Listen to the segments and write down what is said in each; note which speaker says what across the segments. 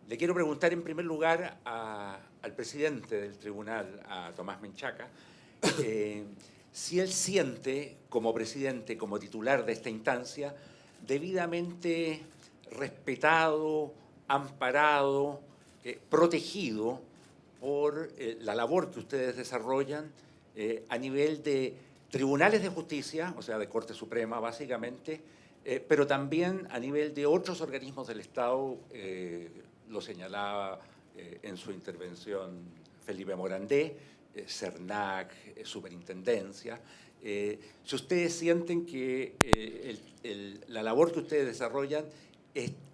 Speaker 1: Le quiero preguntar en primer lugar al presidente del tribunal, a Tomás Menchaca, si él siente como presidente, como titular de esta instancia, debidamente respetado, amparado, protegido por la labor que ustedes desarrollan a nivel de tribunales de justicia, o sea, de Corte Suprema básicamente, pero también a nivel de otros organismos del Estado, lo señalaba en su intervención Felipe Morandé, CERNAC, Superintendencia. Si ustedes sienten que la labor que ustedes desarrollan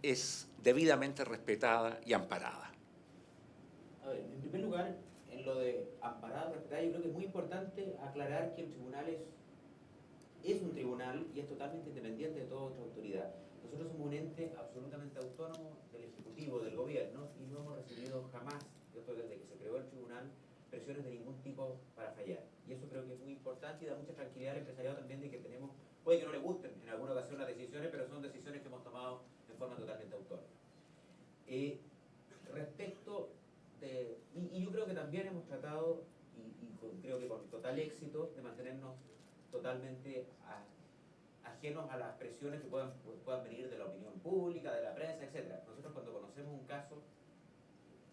Speaker 1: es debidamente respetada y amparada.
Speaker 2: A ver, en primer lugar, en lo de amparada, respetada, yo creo que es muy importante aclarar que el tribunal es un tribunal y es totalmente independiente de toda otra autoridad. Nosotros somos un ente absolutamente autónomo del Ejecutivo, del Gobierno, y no hemos recibido jamás, desde que se creó el tribunal, presiones de ningún tipo para fallar. Y eso creo que es muy importante y da mucha tranquilidad al empresariado también de que tenemos, puede que no le gusten en alguna ocasión las decisiones, pero son decisiones que hemos tomado de forma totalmente autónoma. Respecto de, y yo creo que también hemos tratado, creo que con total éxito, de mantenernos totalmente ajenos a las presiones que puedan venir de la opinión pública, de la prensa, etc. Nosotros cuando conocemos un caso,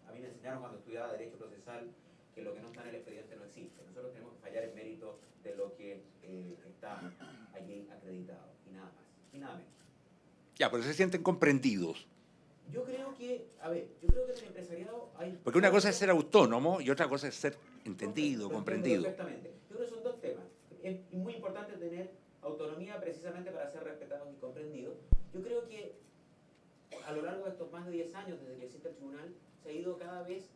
Speaker 2: a mí me enseñaron cuando estudiaba Derecho Procesal que lo que no está en el expediente no existe. Nosotros tenemos que fallar en mérito de lo que está allí acreditado, y nada más, y nada menos.
Speaker 1: Ya, pero se sienten comprendidos.
Speaker 2: Yo creo que, a ver, yo creo que en el empresariado hay...
Speaker 1: Porque una cosa es ser autónomo y otra cosa es ser entendido, comprendido.
Speaker 2: Perfectamente. Yo creo que son dos temas. Es muy importante tener autonomía precisamente para ser respetados y comprendidos. Yo creo que a lo largo de estos más de 10 años, desde que existe el tribunal, se ha ido cada vez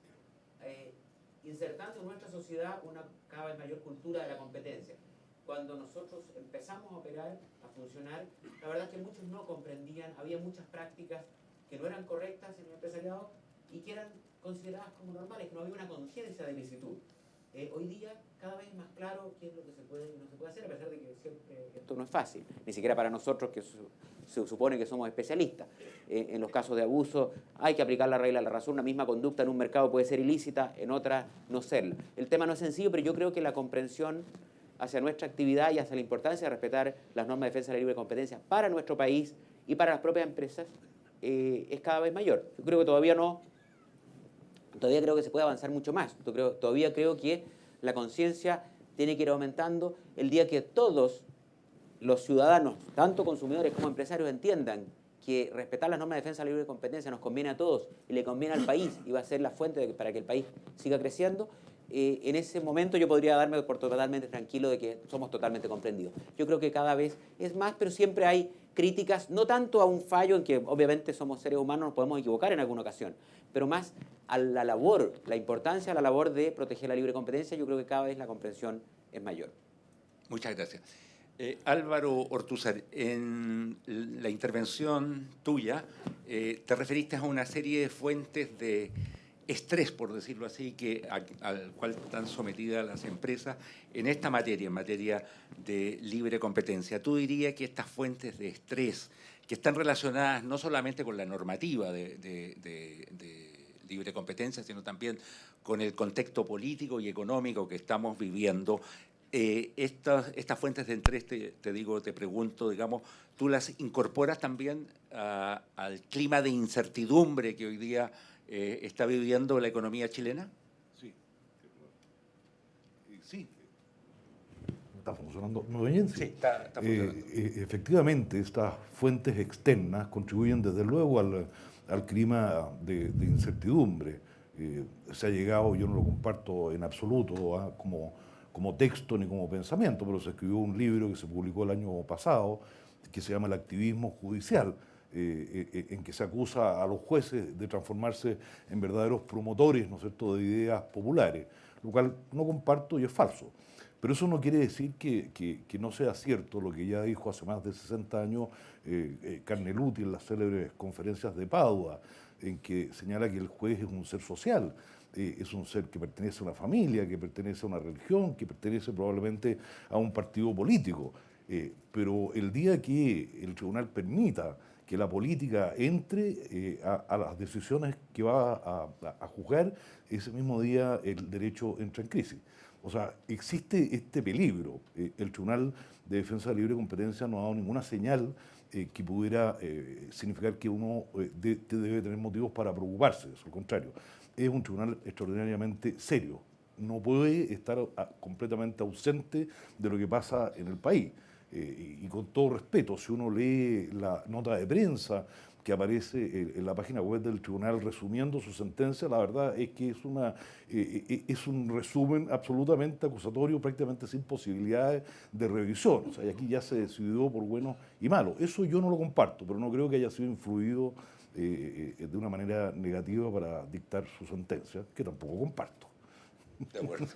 Speaker 2: insertando en nuestra sociedad una cada vez mayor cultura de la competencia. Cuando nosotros empezamos a operar, a funcionar, la verdad es que muchos no comprendían, había muchas prácticas que no eran correctas en el empresariado y que eran consideradas como normales, que no había una conciencia de licitud. Hoy día cada vez es más claro qué es lo que se puede y no se puede hacer, a pesar de que siempre esto no es fácil, ni siquiera para nosotros que se supone que somos especialistas. En los casos de abuso hay que aplicar la regla de la razón, una misma conducta en un mercado puede ser ilícita, en otra no serlo. El tema no es sencillo, pero yo creo que la comprensión hacia nuestra actividad y hacia la importancia de respetar las normas de defensa de la libre competencia para nuestro país y para las propias empresas es cada vez mayor. Yo creo que todavía creo que se puede avanzar mucho más. Todavía creo que la conciencia tiene que ir aumentando el día que todos los ciudadanos, tanto consumidores como empresarios, entiendan que respetar las normas de defensa de la libre competencia nos conviene a todos y le conviene al país y va a ser la fuente para que el país siga creciendo. En ese momento yo podría darme por totalmente tranquilo de que somos totalmente comprendidos. Yo creo que cada vez es más, pero siempre hay críticas, no tanto a un fallo en que obviamente somos seres humanos, nos podemos equivocar en alguna ocasión, pero más a la labor, la importancia de la labor de proteger la libre competencia. Yo creo que cada vez la comprensión es mayor.
Speaker 1: Muchas gracias. Álvaro Ortúzar, en la intervención tuya te referiste a una serie de fuentes de estrés, por decirlo así, al cual están sometidas las empresas en esta materia, en materia de libre competencia. ¿Tú dirías que estas fuentes de estrés, que están relacionadas no solamente con la normativa de libre competencia, sino también con el contexto político y económico que estamos viviendo, estas fuentes de estrés, te pregunto, digamos, ¿tú las incorporas también al clima de incertidumbre que hoy día está viviendo la economía chilena?
Speaker 3: Sí. Sí. ¿Está funcionando? ¿Me oyen?
Speaker 1: Sí, está funcionando.
Speaker 3: Efectivamente, estas fuentes externas contribuyen desde luego al clima de incertidumbre. Se ha llegado, yo no lo comparto en absoluto, como texto ni como pensamiento, pero se escribió un libro que se publicó el año pasado que se llama El activismo judicial, en que se acusa a los jueces de transformarse en verdaderos promotores, ¿no es cierto?, de ideas populares, lo cual no comparto y es falso. Pero eso no quiere decir que no sea cierto lo que ya dijo hace más de 60 años Carneluti en las célebres conferencias de Padua, en que señala que el juez es un ser social, es un ser que pertenece a una familia, que pertenece a una religión, que pertenece probablemente a un partido político. Pero el día que el tribunal permita que la política entre a las decisiones que va a juzgar, ese mismo día el derecho entra en crisis. O sea, existe este peligro. El Tribunal de Defensa de Libre Competencia no ha dado ninguna señal que pudiera significar que uno debe tener motivos para preocuparse. Al contrario, es un tribunal extraordinariamente serio. No puede estar completamente ausente de lo que pasa en el país. Y con todo respeto, si uno lee la nota de prensa que aparece en la página web del tribunal resumiendo su sentencia, la verdad es que es un resumen absolutamente acusatorio, prácticamente sin posibilidades de revisión. O sea, y aquí ya se decidió por bueno y malo. Eso yo no lo comparto, pero no creo que haya sido influido de una manera negativa para dictar su sentencia, que tampoco comparto.
Speaker 1: De acuerdo.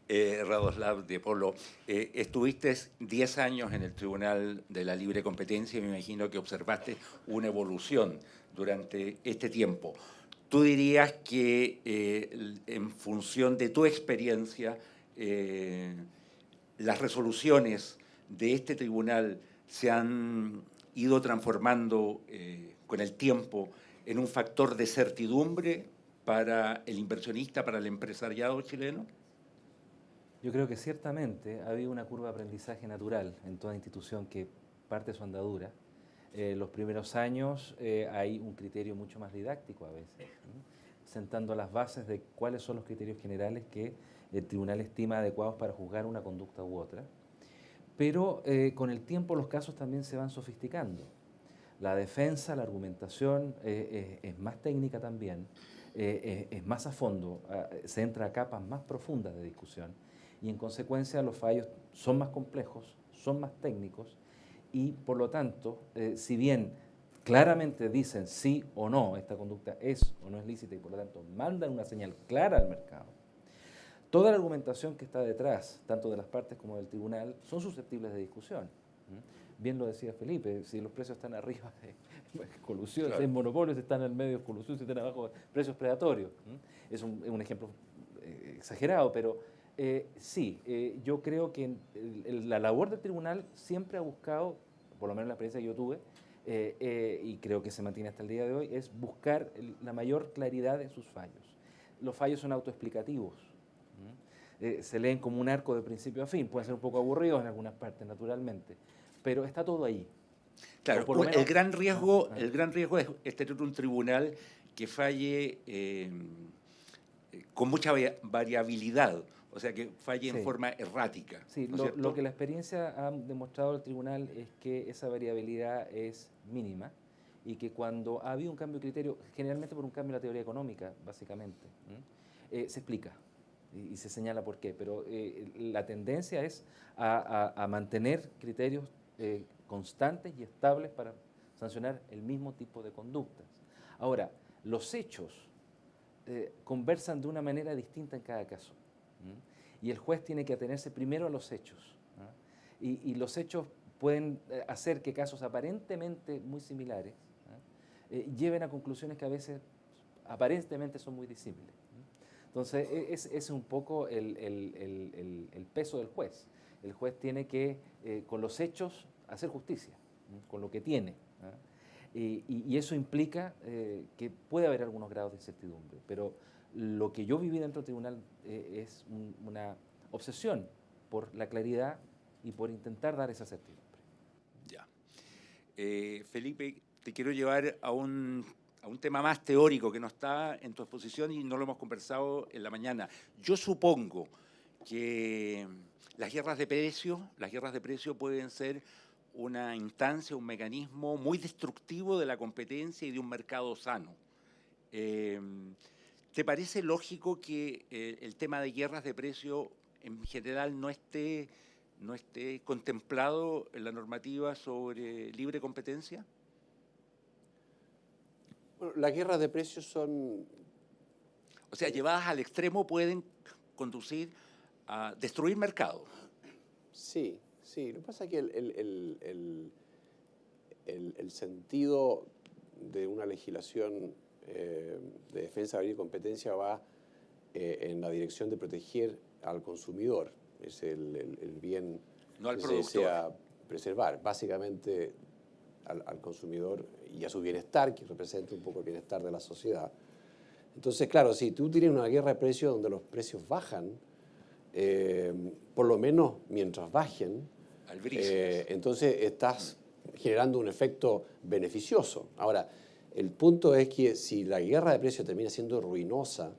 Speaker 1: Radoslav de Polo, estuviste 10 años en el Tribunal de la Libre Competencia y me imagino que observaste una evolución durante este tiempo. ¿Tú dirías que en función de tu experiencia, las resoluciones de este tribunal se han ido transformando con el tiempo en un factor de certidumbre para el inversionista, para el empresariado chileno?
Speaker 4: Yo creo que ciertamente ha habido una curva de aprendizaje natural en toda institución que parte de su andadura. Los primeros años hay un criterio mucho más didáctico a veces, ¿no? Sentando las bases de cuáles son los criterios generales que el tribunal estima adecuados para juzgar una conducta u otra. Pero con el tiempo los casos también se van sofisticando. La defensa, la argumentación es más técnica también, es más a fondo, se entra a capas más profundas de discusión y en consecuencia los fallos son más complejos, son más técnicos y por lo tanto, si bien claramente dicen sí o no, esta conducta es o no es lícita y por lo tanto mandan una señal clara al mercado, toda la argumentación que está detrás, tanto de las partes como del tribunal, son susceptibles de discusión. Bien lo decía Felipe, si los precios están arriba de colusión, claro. Si hay monopolios, están en medio de colusión, si están abajo de precios predatorios. Es un ejemplo exagerado, pero sí, yo creo que la labor del tribunal siempre ha buscado, por lo menos la experiencia que yo tuve, y creo que se mantiene hasta el día de hoy, es buscar la mayor claridad de sus fallos. Los fallos son autoexplicativos. Se leen como un arco de principio a fin, pueden ser un poco aburridos en algunas partes, naturalmente, pero está todo ahí.
Speaker 1: Claro, por lo menos, el gran riesgo es tener un tribunal que falle con mucha variabilidad, o sea, que falle en forma errática.
Speaker 4: Sí,
Speaker 1: ¿no
Speaker 4: lo que la experiencia ha demostrado al tribunal es que esa variabilidad es mínima y que cuando ha habido un cambio de criterio, generalmente por un cambio en la teoría económica, básicamente, se explica y se señala por qué, pero la tendencia es a mantener criterios constantes y estables para sancionar el mismo tipo de conductas. Ahora, los hechos conversan de una manera distinta en cada caso. Y el juez tiene que atenerse primero a los hechos. Y los hechos pueden hacer que casos aparentemente muy similares lleven a conclusiones que a veces aparentemente son muy disímiles. Entonces, es un poco el peso del juez. El juez tiene que, con los hechos, hacer justicia, con lo que tiene. Y eso implica que puede haber algunos grados de incertidumbre, pero lo que yo viví dentro del tribunal es una obsesión por la claridad y por intentar dar esa certidumbre.
Speaker 1: Ya. Felipe, te quiero llevar a un tema más teórico que no está en tu exposición y no lo hemos conversado en la mañana. Yo supongo que las guerras de precios pueden ser una instancia, un mecanismo muy destructivo de la competencia y de un mercado sano. ¿Te parece lógico que el tema de guerras de precio en general no esté contemplado en la normativa sobre libre competencia?
Speaker 5: Bueno, las guerras de precios son...
Speaker 1: O sea, llevadas al extremo pueden conducir a destruir mercado.
Speaker 5: Sí. Lo que pasa es que el sentido de una legislación de defensa de la libre competencia va en la dirección de proteger al consumidor. Es el bien
Speaker 1: No al
Speaker 5: que se
Speaker 1: productor.
Speaker 5: desea preservar. Básicamente al consumidor y a su bienestar, que representa un poco el bienestar de la sociedad. Entonces, claro, si tú tienes una guerra de precios donde los precios bajan, por lo menos mientras bajen,
Speaker 1: Albricias.
Speaker 5: entonces estás generando un efecto beneficioso. Ahora, el punto es que si la guerra de precios termina siendo ruinosa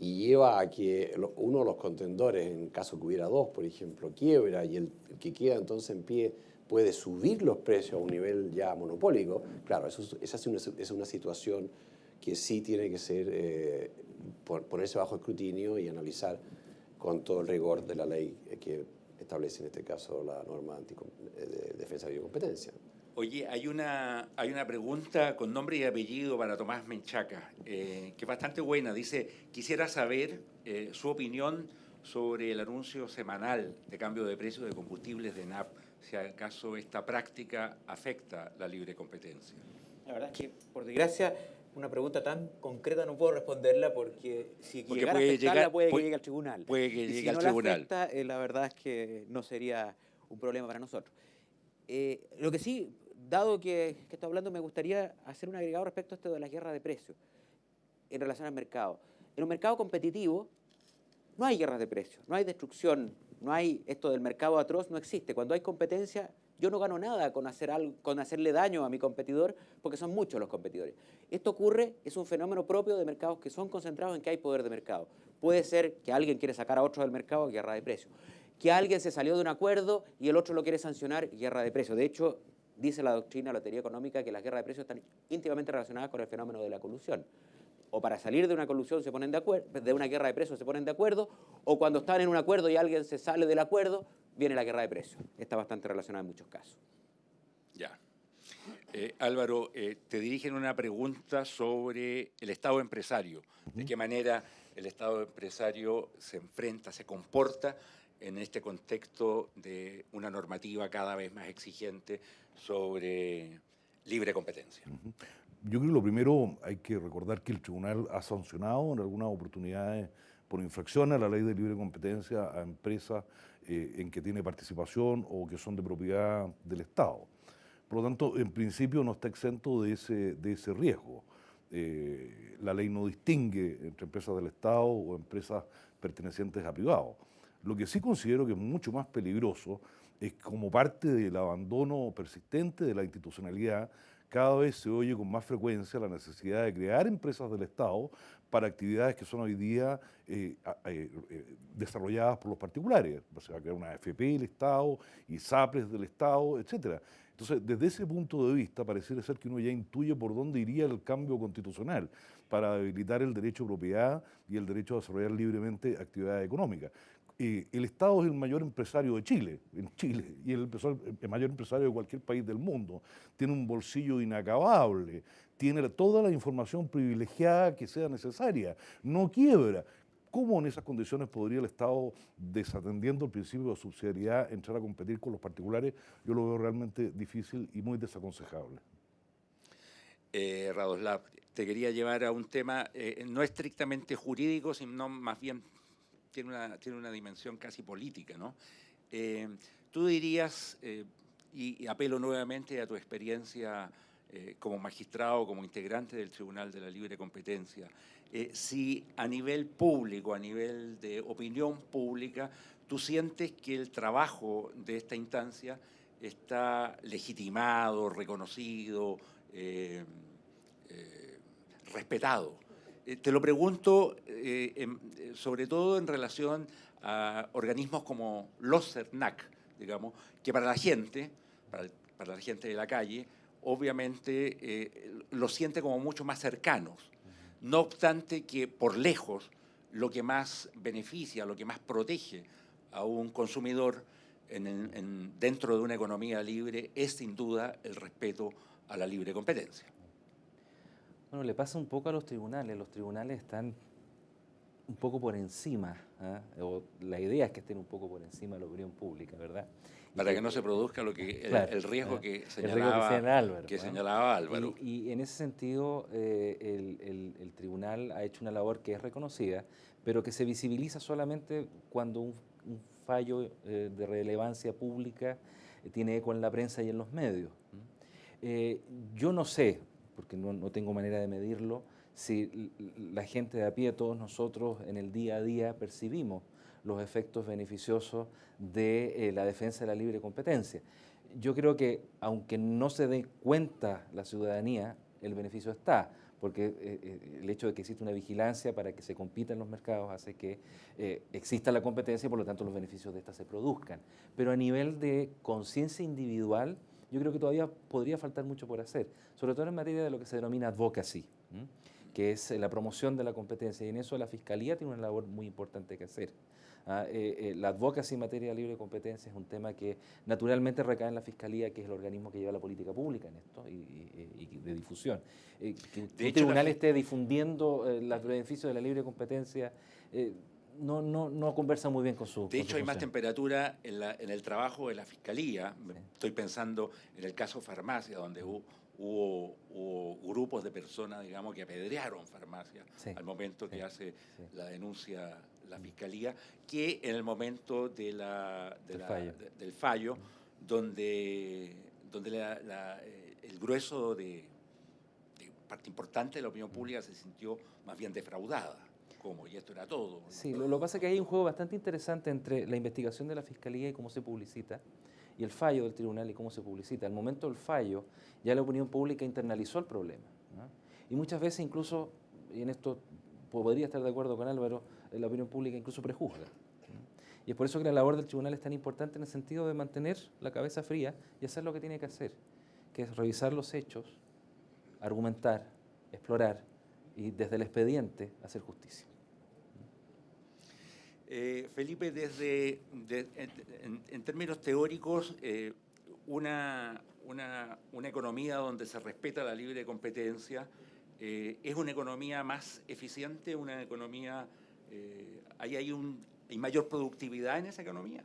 Speaker 5: y lleva a que uno de los contendores, en caso que hubiera dos, por ejemplo, quiebra y el que queda entonces en pie puede subir los precios a un nivel ya monopólico, claro, esa es una situación que sí tiene que ser, ponerse bajo escrutinio y analizar con todo el rigor de la ley que establece en este caso la norma de defensa de biocompetencia.
Speaker 1: Oye, hay una pregunta con nombre y apellido para Tomás Menchaca, que es bastante buena. Dice, quisiera saber su opinión sobre el anuncio semanal de cambio de precios de combustibles de ENAP, si acaso esta práctica afecta la libre competencia.
Speaker 2: La verdad es que, por desgracia, una pregunta tan concreta no puedo responderla porque si
Speaker 1: Porque
Speaker 2: llegara a
Speaker 1: puede
Speaker 2: afectarla
Speaker 1: llegar-
Speaker 2: puede que
Speaker 1: puede-
Speaker 2: llegue al tribunal.
Speaker 1: puede que
Speaker 2: Y
Speaker 1: llegue
Speaker 2: si
Speaker 1: al
Speaker 2: no
Speaker 1: tribunal.
Speaker 2: la afecta, la verdad es que no sería un problema para nosotros. Lo que sí, dado que está hablando, me gustaría hacer un agregado respecto a esto de la guerra de precios en relación al mercado. En un mercado competitivo no hay guerras de precios, no hay destrucción, no hay esto del mercado atroz, no existe. Cuando hay competencia, yo no gano nada con hacerle daño a mi competidor, porque son muchos los competidores. Esto ocurre, es un fenómeno propio de mercados que son concentrados en que hay poder de mercado. Puede ser que alguien quiere sacar a otro del mercado, guerra de precios. Que alguien se salió de un acuerdo y el otro lo quiere sancionar, guerra de precios. De hecho, dice la doctrina, la teoría económica, que las guerras de precios están íntimamente relacionadas con el fenómeno de la colusión. O para salir de una colusión se ponen de acuerdo, de una guerra de precios se ponen de acuerdo, o cuando están en un acuerdo y alguien se sale del acuerdo, viene la guerra de precios. Está bastante relacionada en muchos casos.
Speaker 1: Ya. Álvaro, te dirigen una pregunta sobre el Estado empresario. ¿De qué manera el Estado empresario se enfrenta, se comporta en este contexto de una normativa cada vez más exigente sobre libre competencia?
Speaker 3: Yo creo que lo primero hay que recordar que el tribunal ha sancionado en algunas oportunidades por infracción a la ley de libre competencia a empresas en que tiene participación o que son de propiedad del Estado. Por lo tanto, en principio no está exento de ese riesgo. La ley no distingue entre empresas del Estado o empresas pertenecientes a privados. Lo que sí considero que es mucho más peligroso es como parte del abandono persistente de la institucionalidad, cada vez se oye con más frecuencia la necesidad de crear empresas del Estado para actividades que son hoy día desarrolladas por los particulares. Se va a crear una AFP del Estado, ISAPRES del Estado, etc. Entonces, desde ese punto de vista, pareciera ser que uno ya intuye por dónde iría el cambio constitucional para debilitar el derecho a propiedad y el derecho a desarrollar libremente actividades económicas. El Estado es el mayor empresario de Chile, en Chile, y el mayor empresario de cualquier país del mundo. Tiene un bolsillo inacabable, tiene toda la información privilegiada que sea necesaria, no quiebra. ¿Cómo en esas condiciones podría el Estado, desatendiendo el principio de subsidiariedad, entrar a competir con los particulares? Yo lo veo realmente difícil y muy desaconsejable.
Speaker 1: Radoslav, te quería llevar a un tema no estrictamente jurídico, sino más bien tiene una dimensión casi política, ¿no? Tú dirías, y apelo nuevamente a tu experiencia como magistrado, como integrante del Tribunal de la Libre Competencia, si a nivel público, a nivel de opinión pública, tú sientes que el trabajo de esta instancia está legitimado, reconocido, respetado. Te lo pregunto sobre todo en relación a organismos como los CERNAC, digamos, que para la gente, para la gente de la calle, obviamente lo siente como mucho más cercanos. No obstante que por lejos lo que más beneficia, lo que más protege a un consumidor dentro de una economía libre es sin duda el respeto a la libre competencia.
Speaker 4: Bueno, le pasa un poco a los tribunales están un poco por encima, o la idea es que estén un poco por encima de la opinión pública, ¿verdad?
Speaker 1: Para que no se produzca el riesgo que señalaba Álvaro.
Speaker 4: Y en ese sentido, el tribunal ha hecho una labor que es reconocida, pero que se visibiliza solamente cuando un fallo de relevancia pública tiene eco en la prensa y en los medios. Yo no sé, porque no tengo manera de medirlo, si la gente de a pie, todos nosotros en el día a día percibimos los efectos beneficiosos de la defensa de la libre competencia. Yo creo que aunque no se dé cuenta la ciudadanía, el beneficio está, porque el hecho de que exista una vigilancia para que se compita en los mercados hace que exista la competencia y por lo tanto los beneficios de esta se produzcan. Pero a nivel de conciencia individual, yo creo que todavía podría faltar mucho por hacer, sobre todo en materia de lo que se denomina advocacy, que es la promoción de la competencia, y en eso la Fiscalía tiene una labor muy importante que hacer. La advocacy en materia de libre competencia es un tema que naturalmente recae en la Fiscalía, que es el organismo que lleva la política pública en esto y de difusión. Que un tribunal esté difundiendo los beneficios de la libre competencia no conversa muy bien con su
Speaker 1: De hecho, hay más
Speaker 4: función.
Speaker 1: temperatura en el trabajo de la Fiscalía. Estoy pensando en el caso Farmacia, donde hubo grupos de personas, digamos, que apedrearon Farmacia al momento que hace la denuncia la Fiscalía, que en el momento del fallo, donde el grueso de parte importante de la opinión pública se sintió más bien defraudada. ¿Cómo? Y esto era todo.
Speaker 4: Sí, lo que pasa es que hay un juego bastante interesante entre la investigación de la Fiscalía y cómo se publicita, y el fallo del tribunal y cómo se publicita. Al momento del fallo, ya la opinión pública internalizó el problema, ¿no? Y muchas veces incluso, y en esto podría estar de acuerdo con Álvaro, la opinión pública incluso prejuzga, ¿no? Y es por eso que la labor del tribunal es tan importante en el sentido de mantener la cabeza fría y hacer lo que tiene que hacer, que es revisar los hechos, argumentar, explorar y desde el expediente hacer justicia.
Speaker 1: Felipe, en términos teóricos, una economía donde se respeta la libre competencia es una economía más eficiente, una economía, ¿hay mayor productividad en esa economía?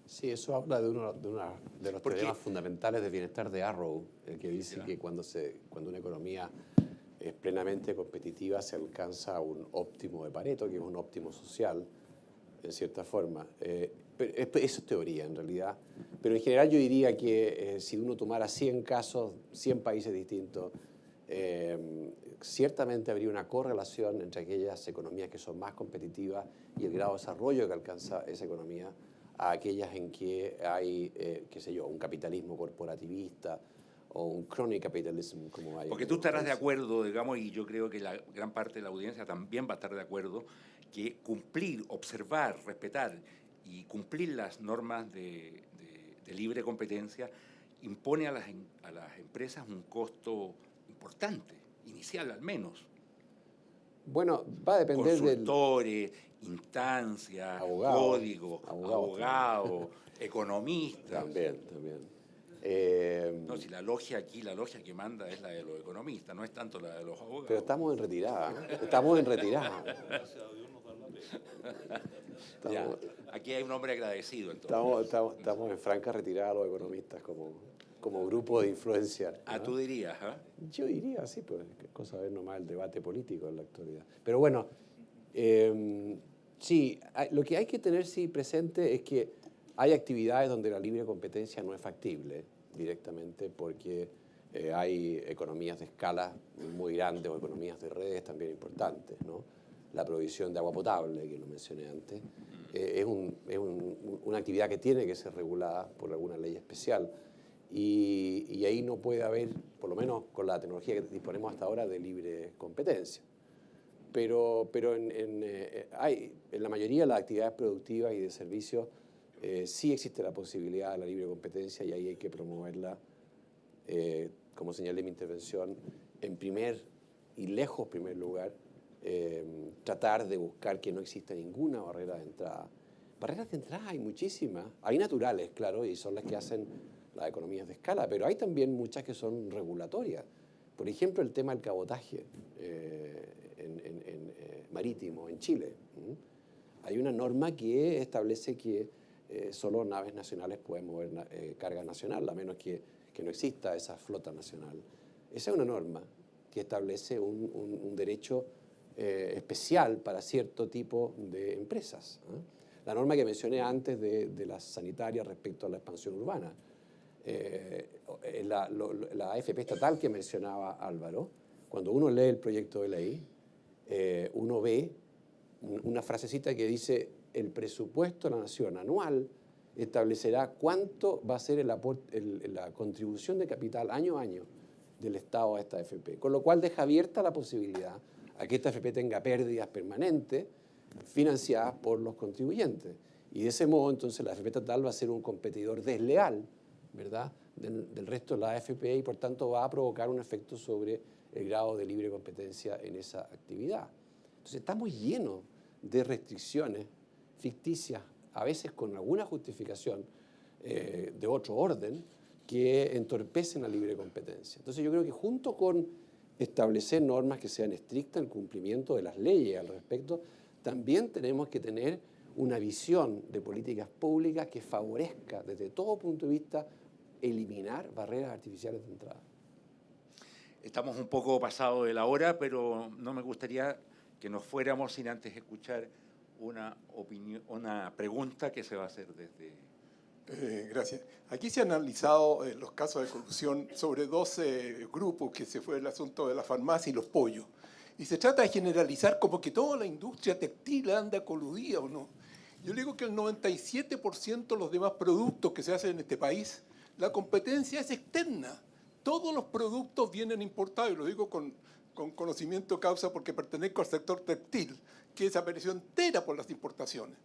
Speaker 5: Sí, eso habla de uno de los teoremas fundamentales del bienestar de Arrow, que dice que cuando una economía es plenamente competitiva se alcanza un óptimo de Pareto, que es un óptimo social, en cierta forma. Eso es teoría, en realidad. Pero en general yo diría que si uno tomara 100 casos, 100 países distintos, ciertamente habría una correlación entre aquellas economías que son más competitivas y el grado de desarrollo que alcanza esa economía a aquellas en que hay, qué sé yo, un capitalismo corporativista o un crony capitalism, como hay.
Speaker 1: Porque tú estarás de acuerdo, digamos, y yo creo que la gran parte de la audiencia también va a estar de acuerdo, que cumplir, observar, respetar y cumplir las normas de libre competencia impone a las empresas un costo importante, inicial al menos.
Speaker 5: Bueno, va a depender
Speaker 1: consultores, instancias, códigos, abogados, economistas.
Speaker 5: También.
Speaker 1: No, si la logia aquí, la logia que manda es la de los economistas, no es tanto la de los abogados.
Speaker 5: Pero estamos en retirada. Estamos en retirada.
Speaker 1: Ya, aquí hay un hombre agradecido. Entonces.
Speaker 5: Estamos en franca retirada los economistas como grupo de influencia, ¿no?
Speaker 1: Ah, tú dirías, ¿eh?
Speaker 5: Yo diría, sí, pues es cosa de ver nomás el debate político en la actualidad. Pero bueno, sí, lo que hay que tener presente es que hay actividades donde la libre competencia no es factible directamente porque hay economías de escala muy grandes o economías de redes también importantes, ¿no? La provisión de agua potable, que lo mencioné antes, es una actividad que tiene que ser regulada por alguna ley especial. Y ahí no puede haber, por lo menos con la tecnología que disponemos hasta ahora, de libre competencia. Pero en la mayoría de las actividades productivas y de servicios sí existe la posibilidad de la libre competencia y ahí hay que promoverla, como señalé en mi intervención, en primer lugar, tratar de buscar que no exista ninguna barrera de entrada. Barreras de entrada hay muchísimas, hay naturales, claro, y son las que hacen las economías de escala, pero hay también muchas que son regulatorias. Por ejemplo, el tema del cabotaje marítimo en Chile. Hay una norma que establece que solo naves nacionales pueden mover carga nacional, a menos que no exista esa flota nacional. Esa es una norma que establece un derecho especial para cierto tipo de empresas. la norma que mencioné antes de las sanitarias respecto a la expansión urbana. La AFP estatal que mencionaba Álvaro, cuando uno lee el proyecto de ley, uno ve una frasecita que dice: el presupuesto de la nación anual establecerá cuánto va a ser la contribución de capital año a año del Estado a esta AFP, con lo cual deja abierta la posibilidad a que esta AFP tenga pérdidas permanentes financiadas por los contribuyentes. Y de ese modo, entonces, la AFP estatal va a ser un competidor desleal, ¿verdad?, del resto de la AFP, y por tanto va a provocar un efecto sobre el grado de libre competencia en esa actividad. Entonces estamos llenos de restricciones ficticias, a veces con alguna justificación de otro orden, que entorpecen la libre competencia. Entonces yo creo que junto con establecer normas que sean estrictas en el cumplimiento de las leyes al respecto, también tenemos que tener una visión de políticas públicas que favorezca desde todo punto de vista eliminar barreras artificiales de entrada.
Speaker 1: Estamos un poco pasados de la hora, pero no me gustaría que nos fuéramos sin antes escuchar una pregunta que se va a hacer desde...
Speaker 6: Gracias. Aquí se han analizado los casos de corrupción sobre 12 grupos, que se fue el asunto de la farmacia y los pollos. Y se trata de generalizar como que toda la industria textil anda coludida o no. Yo le digo que el 97% de los demás productos que se hacen en este país, la competencia es externa. Todos los productos vienen importados, y lo digo con conocimiento de causa porque pertenezco al sector textil, que desapareció entera por las importaciones.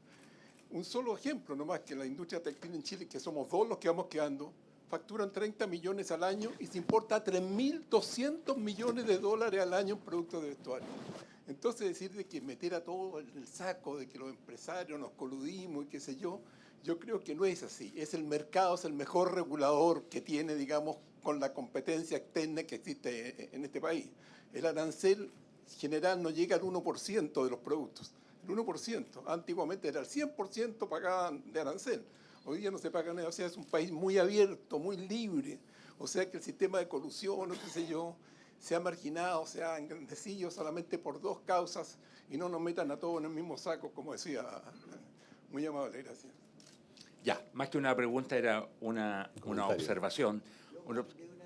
Speaker 6: Un solo ejemplo nomás, que la industria textil en Chile, que somos 2 los que vamos quedando, facturan 30 millones al año y se importa 3.200 millones de dólares al año en productos de vestuario. Entonces decir de que meter a todo en el saco, de que los empresarios nos coludimos y qué sé yo creo que no es así. Es el mercado, es el mejor regulador que tiene, digamos, con la competencia externa que existe en este país. El arancel general no llega al 1% de los productos. El 1%. Antiguamente era el 100% pagaban de arancel. Hoy día no se paga nada. O sea, es un país muy abierto, muy libre. O sea que el sistema de colusión, o qué sé yo, se ha marginado, se ha engrandecido solamente por 2 causas, y no nos metan a todos en el mismo saco, como decía. Muy amable, gracias.
Speaker 1: Ya, más que una pregunta, era una observación.
Speaker 7: Una pregunta,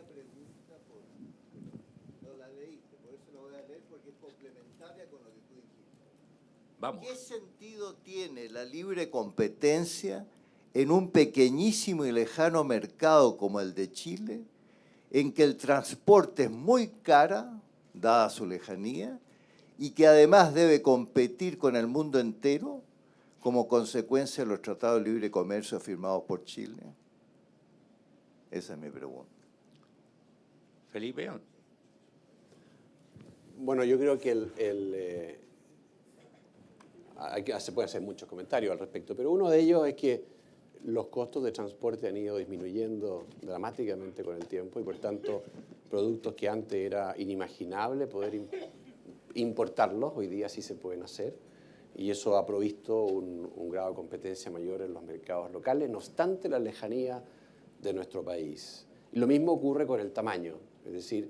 Speaker 7: no la leíste, por eso la voy a leer, porque es complementaria con lo que tú dijiste.
Speaker 1: Vamos.
Speaker 7: ¿Qué sentido tiene la libre competencia en un pequeñísimo y lejano mercado como el de Chile, en que el transporte es muy cara, dada su lejanía, y que además debe competir con el mundo entero como consecuencia de los tratados de libre comercio firmados por Chile? Esa es mi pregunta.
Speaker 1: Felipe.
Speaker 5: Bueno, yo creo que se pueden hacer muchos comentarios al respecto, pero uno de ellos es que los costos de transporte han ido disminuyendo dramáticamente con el tiempo, y por tanto productos que antes era inimaginable poder importarlos, hoy día sí se pueden hacer, y eso ha provisto un grado de competencia mayor en los mercados locales, no obstante la lejanía de nuestro país. Y lo mismo ocurre con el tamaño, es decir,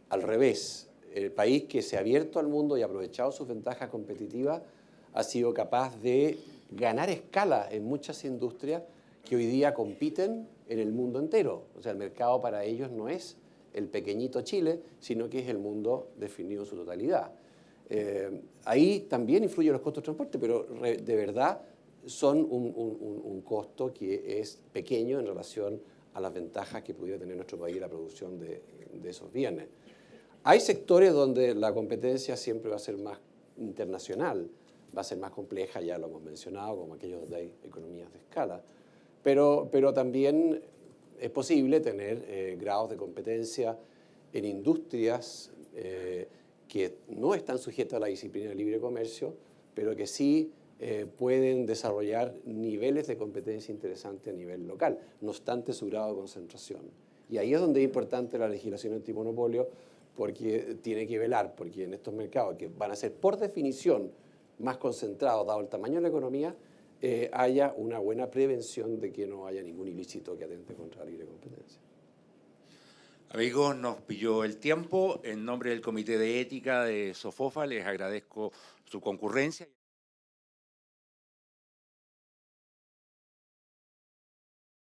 Speaker 5: al revés, el país que se ha abierto al mundo y ha aprovechado sus ventajas competitivas ha sido capaz de ganar escala en muchas industrias que hoy día compiten en el mundo entero. O sea, el mercado para ellos no es el pequeñito Chile, sino que es el mundo definido en su totalidad. Ahí también influyen los costos de transporte, pero de verdad son un costo que es pequeño en relación a las ventajas que pudiera tener nuestro país en la producción de esos bienes. Hay sectores donde la competencia siempre va a ser más internacional, va a ser más compleja, ya lo hemos mencionado, como aquellos donde hay economías de escala, pero también es posible tener grados de competencia en industrias que no están sujetas a la disciplina del libre comercio, pero que sí pueden desarrollar niveles de competencia interesantes a nivel local, no obstante su grado de concentración. Y ahí es donde es importante la legislación antimonopolio, porque tiene que velar, porque en estos mercados que van a ser por definición más concentrados, dado el tamaño de la economía, haya una buena prevención de que no haya ningún ilícito que atente contra la libre competencia.
Speaker 1: Amigos, nos pilló el tiempo. En nombre del Comité de Ética de SOFOFA les agradezco su concurrencia.